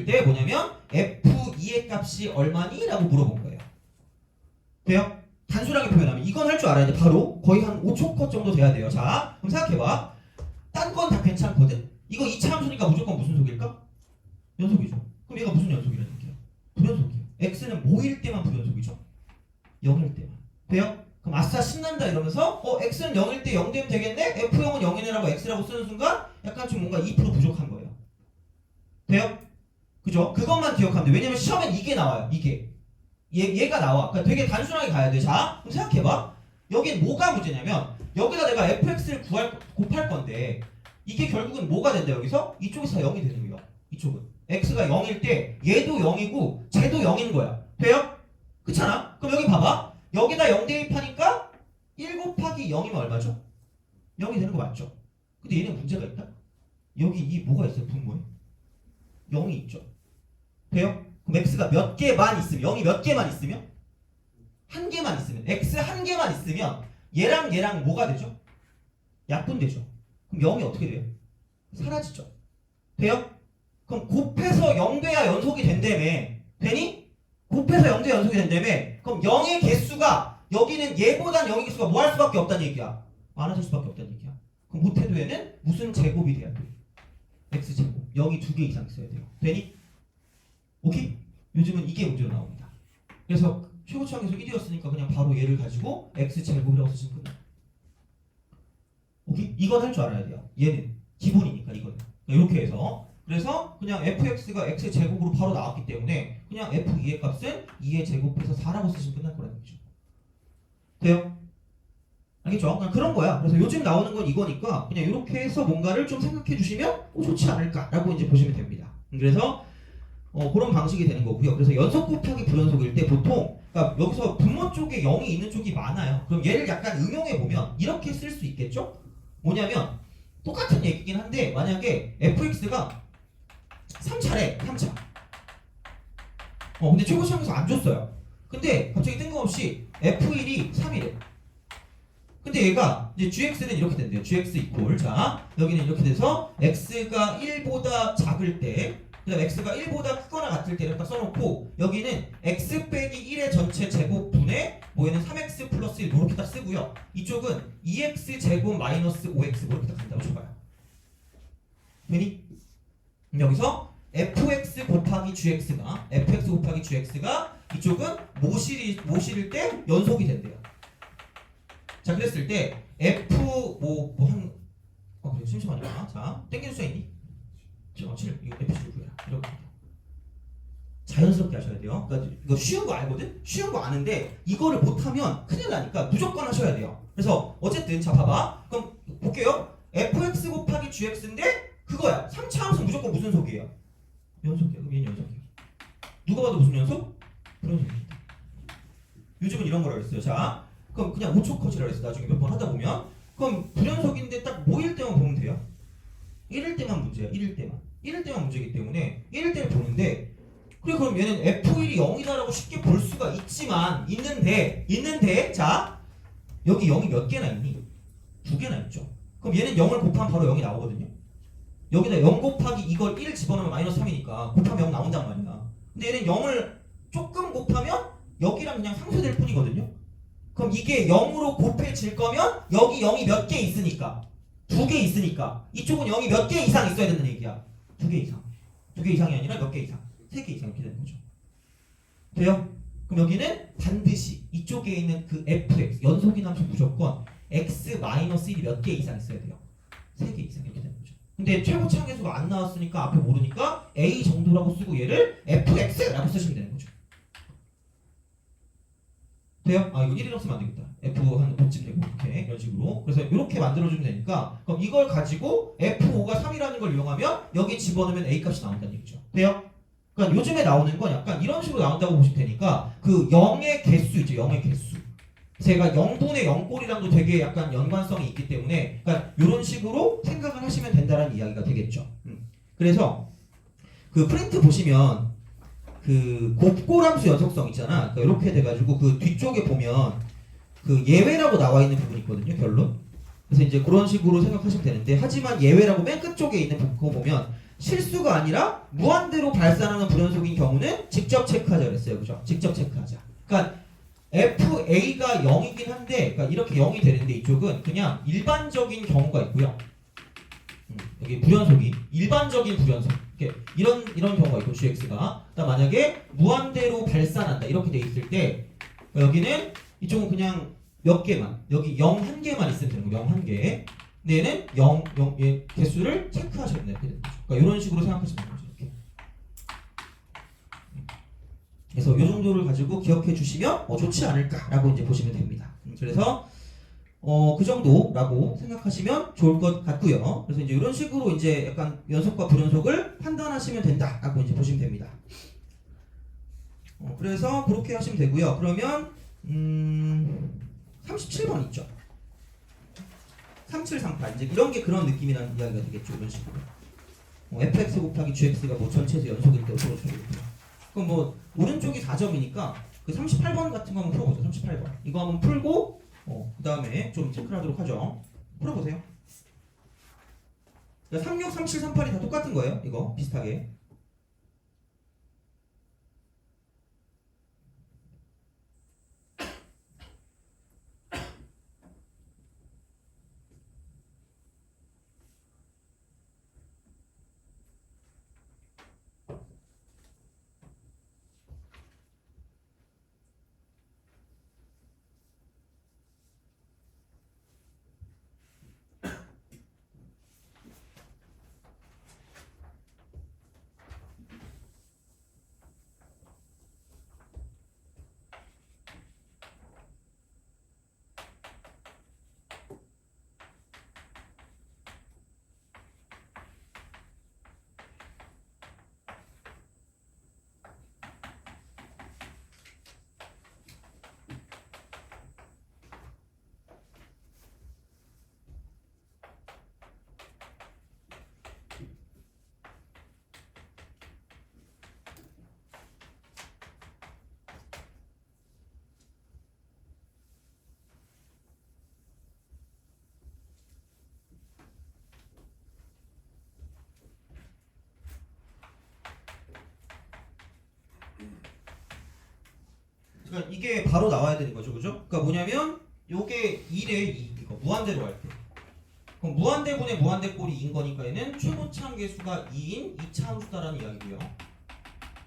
Speaker 1: 때 뭐냐면 f2의 값이 얼마니? 라고 물어본 거예요. 돼요? 단순하게 표현하면 이건 할 줄 알아야 돼. 바로 거의 한 5초 컷 정도 돼야 돼요. 자, 그럼 생각해봐. 딴 건 다 괜찮거든. 이거 2차 함수니까 무조건 무슨 속일까? 연속이죠. 그럼 얘가 무슨 연속이라는 얘기야? 불연속이에요. x는 뭐일 때만 불연속이죠? 0일 때만. 돼요? 그럼 아싸 신난다 이러면서 x는 0일 때 0 되면 되겠네? f0은 0이네라고 x라고 쓰는 순간 약간 좀 뭔가 2% 부족한 거예요. 돼요? 그죠? 그것만 기억하면 돼. 왜냐면 시험엔 이게 나와요. 이게. 얘가 나와. 그러니까 되게 단순하게 가야 돼. 자, 그럼 생각해봐. 여긴 뭐가 문제냐면 여기다 내가 fx를 곱할 건데 이게 결국은 뭐가 된다 여기서? 이쪽에서 0이 되는 거예요. 이쪽은. x가 0일 때 얘도 0이고 쟤도 0인 거야. 돼요? 그렇잖아? 그럼 여기 봐봐. 여기다 0 대입하니까 1 곱하기 0이면 얼마죠? 0이 되는 거 맞죠? 근데 얘는 문제가 있다. 여기 이 뭐가 있어요? 분모에? 0이 있죠. 돼요? 그럼 x가 몇 개만 있으면, 0이 몇 개만 있으면? 한 개만 있으면, x 한 개만 있으면 얘랑 뭐가 되죠? 약분되죠. 그럼 0이 어떻게 돼요? 사라지죠. 돼요? 그럼 곱해서 0돼야 연속이 된다며. 되니? 곱해서 0돼야 연속이 된다며. 그럼 0의 개수가 여기는 얘보단 0의 개수가 뭐 할 수밖에 없다는 얘기야. 많아질 수밖에 없다는 얘기야. 그럼 못해도 얘는 무슨 제곱이 돼야 돼? x제곱. 0이 2개 이상 있어야 돼요. 되니? 오케이? 요즘은 이게 문제로 나옵니다. 그래서 최고차항에서 1이었으니까 그냥 바로 얘를 가지고 x제곱이라고 쓰시면 끝나. 오케이? 이건 할 줄 알아야 돼요. 얘는 기본이니까 이거는. 이렇게 해서 그래서 그냥 fx가 x제곱으로 바로 나왔기 때문에 그냥 f2의 값은 2의 제곱해서 4라고 쓰시면 끝날 거라는 거죠. 돼요? 알겠죠? 그냥 그런 거야. 그래서 요즘 나오는 건 이거니까 그냥 이렇게 해서 뭔가를 좀 생각해 주시면 좋지 않을까라고 이제 보시면 됩니다. 그래서 그런 방식이 되는 거고요. 그래서 연속 곱하기 불연속일 때 보통 그러니까 여기서 분모 쪽에 0이 있는 쪽이 많아요. 그럼 얘를 약간 응용해 보면 이렇게 쓸 수 있겠죠? 뭐냐면 똑같은 얘기긴 한데 만약에 fx가 3차래. 3차. 근데 최고시험에서 안 줬어요. 근데 갑자기 뜬금없이 f1이 3이래. 근데 얘가 이제 gx는 이렇게 된대요. gx 이퀄. 자, 여기는 이렇게 돼서 x가 1보다 작을 때, 그다음 x가 1보다 크거나 같을 때를 딱 써놓고 여기는 x 빼기 1의 전체 제곱분의 얘는 3x 플러스 1 이렇게 딱 쓰고요. 이쪽은 2x 제곱 마이너스 5x 이렇게 딱 간다고 쳐봐요. 되니? 여기서 fx 곱하기 gx가 이쪽은 모실일 때 연속이 된대요. 자, 그랬을 때 f 그래 심심하냐? 자, 땡길 수 있니? 7 이거 f7 구해라. 이렇게 자연스럽게 하셔야 돼요. 그러니까 이거 쉬운 거 알거든? 쉬운 거 아는데 이거를 못하면 큰일 나니까 무조건 하셔야 돼요. 그래서 어쨌든 자 봐봐. 그럼 볼게요. fx 곱하기 GX인데 그거야. 3차 함수 무조건 무슨 속이에요? 연속이야. 그럼 얘는 연속이야. 누가 봐도 무슨 연속? 불연속입니다. 요즘은 이런 거라 그랬어요. 자, 그럼 그냥 5초 컷이라 그랬어. 나중에 몇 번 하다 보면. 그럼 불연속인데 딱 뭐일 때만 보면 돼요? 1일 때만 문제야. 1일 때만. 1일 때만 문제이기 때문에 1일 때를 보는데 그래 그럼 얘는 F1이 0이다라고 쉽게 볼 수가 있지만 있는데 자 여기 0이 몇 개나 있니? 2개나 있죠. 그럼 얘는 0을 곱하면 바로 0이 나오거든요. 여기다 0 곱하기 이걸 1 집어넣으면 마이너스 3이니까 곱하면 0 나온단 말이야. 근데 얘는 0을 조금 곱하면 여기랑 그냥 상쇄될 뿐이거든요. 그럼 이게 0으로 곱해질 거면 여기 0이 몇 개 있으니까 2개 있으니까 이쪽은 0이 몇 개 이상 있어야 된다는 얘기야. 2개 이상. 2개 이상이 아니라 몇 개 이상. 3개 이상 이렇게 되는 거죠. 돼요? 그럼 여기는 반드시 이쪽에 있는 그 fx 연속인 함수 무조건 x-1이 몇 개 이상 있어야 돼요. 3개 이상 이렇게 되는 거죠. 근데 최고 차항계수가 안 나왔으니까 앞에 모르니까 a 정도라고 쓰고 얘를 fx라고 쓰시면 되는 거죠. 돼요? 아 이거 1이라고 쓰면 안 되겠다. f 한 5쯤 되고 이렇게 이런 식으로. 그래서 이렇게 만들어주면 되니까 그럼 이걸 가지고 f5가 3이라는 걸 이용하면 여기 집어넣으면 a 값이 나온다는 얘기죠. 돼요? 그러니까 요즘에 나오는 건 약간 이런 식으로 나온다고 보시면 되니까 그 0의 개수 있죠. 0의 개수. 제가 0분의 0꼴이랑도 되게 약간 연관성이 있기 때문에 그러니까 이런 식으로 생각을 하시면 된다는 이야기가 되겠죠. 그래서 그 프린트 보시면 그 곱꼴함수 연속성 있잖아. 그러니까 이렇게 돼가지고 그 뒤쪽에 보면 그 예외라고 나와 있는 부분이 있거든요. 결론. 그래서 이제 그런 식으로 생각하시면 되는데 하지만 예외라고 맨 끝쪽에 있는 그거 보면 실수가 아니라 무한대로 발산하는 불연속인 경우는 직접 체크하자 그랬어요. 그죠? 직접 체크하자. 그러니까 FA가 0이긴 한데 그러니까 이렇게 0이 되는데 이쪽은 그냥 일반적인 경우가 있고요. 여기 불연속이 일반적인 불연속 이런 경우가 있고 GX가 만약에 무한대로 발산한다 이렇게 돼 있을 때 여기는 이쪽은 그냥 몇 개만 여기 0 한 개만 있으면 되는 거예요. 0 한 개. 근데 얘는 0 얘 개수를 체크하셔야 된다 이렇게 되는 거죠. 그러니까 이런 식으로 생각하시면 되는 거죠. 이렇게. 그래서 이 정도를 가지고 기억해 주시면 좋지 않을까라고 이제 보시면 됩니다. 그래서 그 정도라고 생각하시면 좋을 것 같고요. 그래서 이제 이런 식으로 이제 약간 연속과 불연속을 판단하시면 된다라고 이제 보시면 됩니다. 그래서 그렇게 하시면 되고요. 그러면 37번 있죠. 3738 이제 이런 게 그런 느낌이라는 이야기가 되겠죠. 이런 식으로. fx 곱하기 gx가 뭐 전체에서 연속일 때 어쩌고 저쩌고. 그럼 뭐 오른쪽이 4점이니까 그 38번 같은 거 한번 풀어보죠. 38번. 이거 한번 풀고 그 다음에 좀 체크를 하도록 하죠. 풀어보세요. 36, 37, 38이 다 똑같은 거예요. 이거 비슷하게. 그러니까 이게 바로 나와야 되는 거죠, 그죠? 그러니까 뭐냐면 요게 1에 2 이거 무한대로 할 때. 그럼 무한대분의 무한대꼴이 2인 거니까 얘는 최고차항 계수가 2인 2차 함수다라는 이야기고요.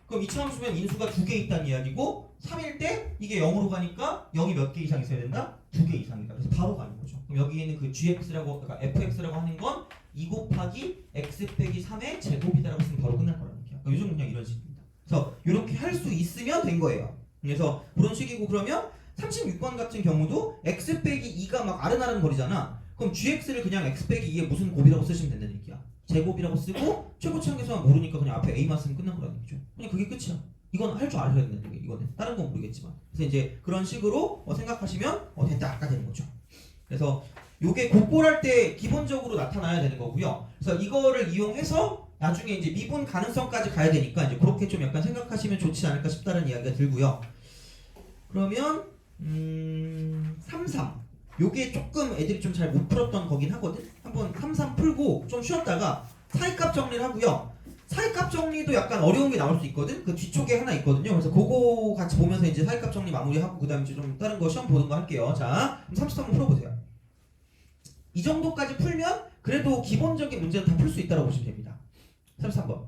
Speaker 1: 그럼 2차 함수면 인수가 2개 있다는 이야기고 3일 때 이게 0으로 가니까 0이 몇 개 이상 있어야 된다? 2개 이상이다. 그래서 바로 가는 거죠. 그럼 여기 있는 그 gx라고 그러니까 fx라고 하는 건 2 곱하기 x 빼기 3의 제곱이다라고 쓰면 바로 끝날 거라는 얘기야. 그러니까 요즘 그냥 이런 식입니다. 그래서 이렇게 할 수 있으면 된 거예요. 그래서 그런 식이고 그러면 36번 같은 경우도 x 빼기 2가 막 아른아른 거리잖아. 그럼 gx를 그냥 x 빼기 2에 무슨 곱이라고 쓰시면 된다는 얘기야. 제곱이라고 쓰고 최고치 계수만 모르니까 그냥 앞에 a만 쓰면 끝난 거라는 얘기죠. 그냥 그게 끝이야. 이건 할 줄 알아야 된다는 얘기. 이거는 다른 건 모르겠지만. 그래서 이제 그런 식으로 생각하시면 됐다 아까 되는 거죠. 그래서 요게 곱골할 때 기본적으로 나타나야 되는 거고요. 그래서 이거를 이용해서 나중에 이제 미분 가능성까지 가야 되니까 이제 그렇게 좀 약간 생각하시면 좋지 않을까 싶다는 이야기가 들고요. 그러면 33 요게 조금 애들이 좀 잘 못 풀었던 거긴 하거든. 한번 33 풀고 좀 쉬었다가 사이값 정리를 하고요. 사이값 정리도 약간 어려운 게 나올 수 있거든. 그 뒤쪽에 하나 있거든요. 그래서 그거 같이 보면서 이제 사이값 정리 마무리하고 그다음에 이제 좀 다른 거 시험 보는 거 할게요. 자, 그럼 33번 풀어보세요. 이 정도까지 풀면 그래도 기본적인 문제는 다 풀 수 있다고 보시면 됩니다. 33번.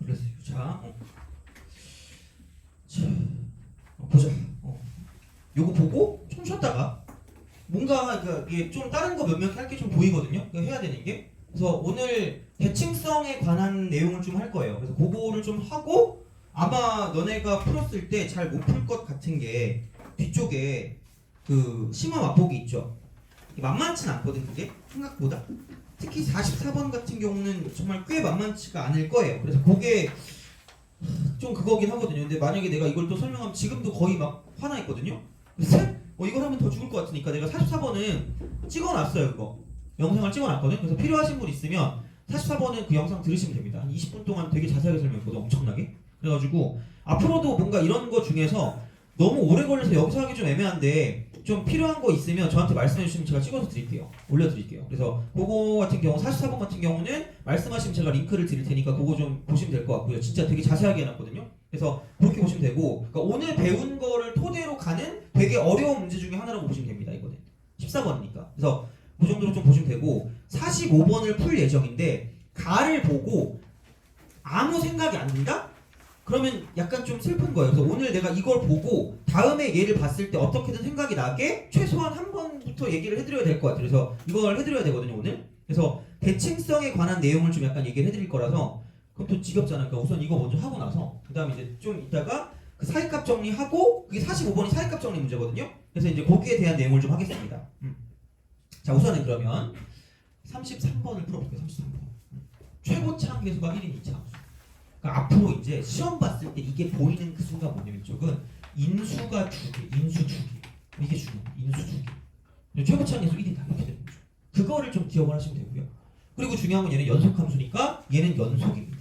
Speaker 1: 그랬어요. 자, 보자. 요거 보고 좀 쉬었다가 뭔가 이게 좀 다른 거 몇몇 할 게 좀 보이거든요. 해야 되는 게. 그래서 오늘 대칭성에 관한 내용을 좀 할 거예요. 그래서 그거를 좀 하고 아마 너네가 풀었을 때 잘 못 풀 것 같은 게 뒤쪽에 그 심화 맛보기 있죠. 만만치는 않거든 그게 생각보다. 특히 44번 같은 경우는 정말 꽤 만만치가 않을 거예요. 그래서 그게 좀 그거긴 하거든요. 근데 만약에 내가 이걸 또 설명하면 지금도 거의 막 화나 있거든요. 그래서 이걸 하면 더 죽을 것 같으니까 내가 44번은 찍어놨어요. 그거 영상을 찍어놨거든. 그래서 필요하신 분 있으면 44번은 그 영상 들으시면 됩니다. 한 20분 동안 되게 자세하게 설명했거든. 엄청나게. 그래가지고 앞으로도 뭔가 이런 거 중에서 너무 오래 걸려서 여기서 하기 좀 애매한데 좀 필요한 거 있으면 저한테 말씀해 주시면 제가 찍어서 드릴게요. 올려드릴게요. 그래서 그거 같은 경우 44번 같은 경우는 말씀하시면 제가 링크를 드릴 테니까 그거 좀 보시면 될 것 같고요. 진짜 되게 자세하게 해놨거든요. 그래서 그렇게 보시면 되고, 그러니까 오늘 배운 거를 토대로 가는 되게 어려운 문제 중에 하나라고 보시면 됩니다. 이거는 14번이니까. 그래서 그 정도로 좀 보시면 되고 45번을 풀 예정인데 가를 보고 아무 생각이 안 든다? 그러면 약간 좀 슬픈 거예요. 그래서 오늘 내가 이걸 보고 다음에 얘를 봤을 때 어떻게든 생각이 나게 최소한 한 번부터 얘기를 해드려야 될 것 같아요. 그래서 이걸 해드려야 되거든요 오늘. 그래서 대칭성에 관한 내용을 좀 약간 얘기를 해드릴 거라서 그럼 또 지겹잖아요. 그러니까 우선 이거 먼저 하고 나서 그 다음에 이제 좀 이따가 그 사이값 정리하고 그게 45번이 사이값 정리 문제거든요. 그래서 이제 거기에 대한 내용을 좀 하겠습니다. 자 우선은 그러면 33번을 풀어볼게요. 33번. 최고차 함계수가 1인 2차 함수. 그러니까 앞으로 이제 시험 봤을 때 이게 보이는 그 순간 뭐냐면 이쪽은 인수가 두 개, 인수 두 개. 이게 중요해요. 인수 두 개. 최고차 함계수 1이다. 이렇게 되는 거죠. 그거를 좀 기억을 하시면 되고요. 그리고 중요한 건 얘는 연속함수니까 얘는 연속입니다.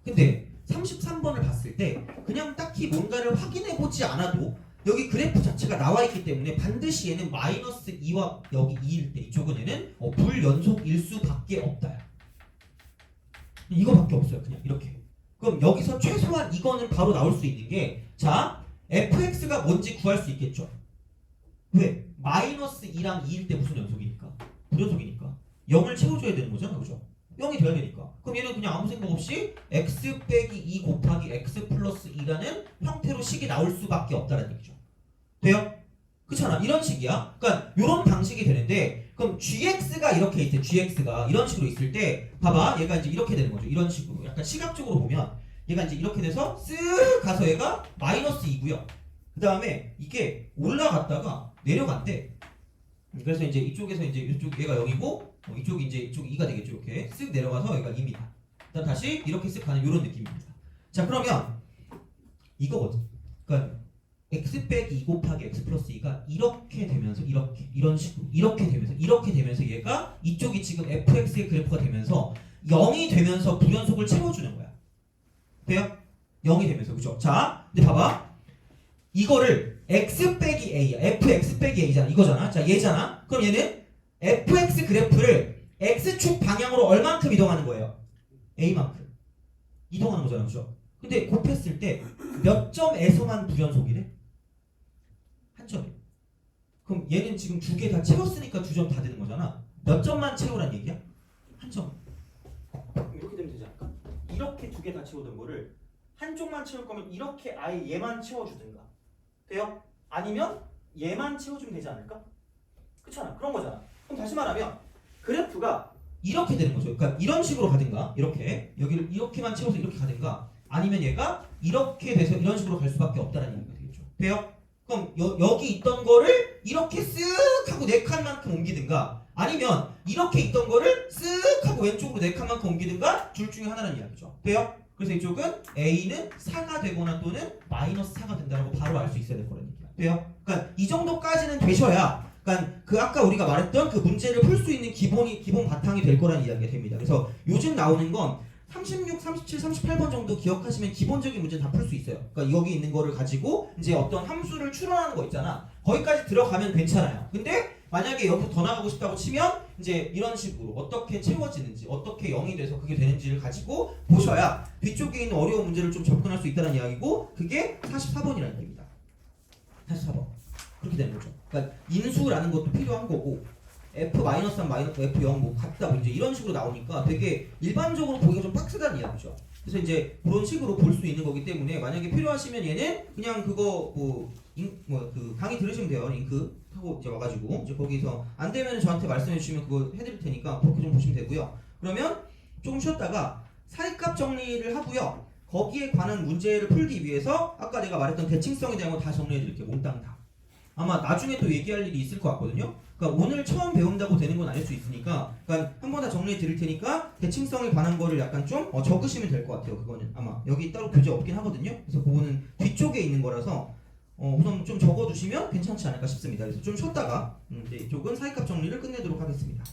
Speaker 1: 근데 33번을 봤을 때 그냥 딱히 뭔가를 확인해 보지 않아도 여기 그래프 자체가 나와 있기 때문에 반드시 얘는 마이너스 2와 여기 2일 때 이쪽은 얘는 불연속일 수밖에 없다. 이거밖에 없어요. 그냥 이렇게. 그럼 여기서 최소한 이거는 바로 나올 수 있는 게 자 fx가 뭔지 구할 수 있겠죠. 왜? 마이너스 2랑 2일 때 무슨 연속이니까? 불연속이니까 0을 채워줘야 되는 거잖아. 그죠? 0이 돼야 되니까. 그럼 얘는 그냥 아무 생각 없이 x 빼기 2 곱하기 x 플러스 2라는 형태로 식이 나올 수밖에 없다는 얘기죠. 돼요? 그렇잖아. 이런 식이야. 그러니까 이런 방식이 되는데 그럼 gx가 이렇게 있을 때 gx가 이런 식으로 있을 때 봐봐. 얘가 이제 이렇게 되는 거죠. 이런 식으로. 약간 시각적으로 보면 얘가 이제 이렇게 돼서 쓱 가서 얘가 마이너스 2고요. 그 다음에 이게 올라갔다가 내려간대. 그래서 이제 이쪽에서 이제 이쪽 얘가 0이고 이쪽이 이제 이쪽 2가 되겠죠. 이렇게 쓱 내려가서 여기가 2입니다. 그다음 다시 이렇게 쓱 가는 이런 느낌입니다. 자 그러면 이거거든. 그러니까 x 빼기 2 곱하기 x 플러스 2가 이렇게 되면서 이렇게 이런 식으로 이렇게 되면서 얘가 이쪽이 지금 fx의 그래프가 되면서 0이 되면서 부연속을 채워주는 거야. 돼요? 0이 되면서 그죠? 자 근데 봐봐. 이거를 x 빼기 a야. fx 빼기 a잖아. 이거잖아. 자 얘잖아. 그럼 얘는 fx 그래프를 x축 방향으로 얼만큼 이동하는 거예요? a만큼 이동하는 거잖아. 그죠? 근데 곱했을 때 몇 점에서만 부연속이래? 한 점이에요. 그럼 얘는 지금 두 개 다 채웠으니까 2점 다 되는 거잖아. 몇 점만 채우란 얘기야? 한 점. 이렇게 되면 되지 않을까? 이렇게 두 개 다 채우던 거를 한쪽만 채울 거면 이렇게 아예 얘만 채워주든가. 돼요? 아니면 얘만 채워주면 되지 않을까? 그렇잖아. 그런 거잖아. 그럼 다시 말하면 그래프가 이렇게 되는 거죠. 그러니까 이런 식으로 가든가 이렇게 여기를 이렇게만 채워서 이렇게 가든가 아니면 얘가 이렇게 돼서 이런 식으로 갈 수밖에 없다는 얘기가 되겠죠. 돼요? 그럼 여기 있던 거를 이렇게 쓱 하고 4칸만큼 옮기든가 아니면 이렇게 있던 거를 쓱 하고 왼쪽으로 4칸만큼 옮기든가 둘 중에 하나는 이야기죠. 돼요? 그래서 이쪽은 A는 4가 되거나 또는 마이너스 4가 된다고 바로 알 수 있어야 될 거라는 얘기야. 돼요? 그러니까 이 정도까지는 되셔야 그러니까 그 아까 우리가 말했던 그 문제를 풀 수 있는 기본 바탕이 될 거라는 이야기가 됩니다. 그래서 요즘 나오는 건 36, 37, 38번 정도 기억하시면 기본적인 문제는 다 풀 수 있어요. 그러니까 여기 있는 거를 가지고 이제 어떤 함수를 추론하는 거 있잖아. 거기까지 들어가면 괜찮아요. 근데 만약에 여기서 더 나가고 싶다고 치면 이제 이런 식으로 어떻게 채워지는지 어떻게 0이 돼서 그게 되는지를 가지고 보셔야 뒤쪽에 있는 어려운 문제를 좀 접근할 수 있다는 이야기고 그게 44번이라는 얘기입니다. 44번. 그렇게 되는 거죠. 그러니까 인수라는 것도 필요한 거고 F-3, F0 뭐 같다 뭐 이제 이런 식으로 나오니까 되게 일반적으로 보기가 좀 빡세다는 이야기죠. 그래서 이제 그런 식으로 볼 수 있는 거기 때문에 만약에 필요하시면 얘는 그냥 그거 그 강의 들으시면 돼요. 링크 하고 이제 와가지고 이제 거기서 안 되면 저한테 말씀해 주시면 그거 해드릴 테니까 그렇게 좀 보시면 되고요. 그러면 조금 쉬었다가 사이값 정리를 하고요. 거기에 관한 문제를 풀기 위해서 아까 내가 말했던 대칭성에 대한 거 다 정리해 드릴게요. 몽땅 다. 아마 나중에 또 얘기할 일이 있을 것 같거든요. 그러니까 오늘 처음 배운다고 되는 건 아닐 수 있으니까 그러니까 한 번 다 정리해 드릴 테니까 대칭성에 관한 거를 약간 좀 적으시면 될 것 같아요. 그거는 아마 여기 따로 교재 없긴 하거든요. 그래서 그거는 뒤쪽에 있는 거라서 우선 좀 적어두시면 괜찮지 않을까 싶습니다. 그래서 좀 쉬었다가 이제 이쪽은 사이값 정리를 끝내도록 하겠습니다.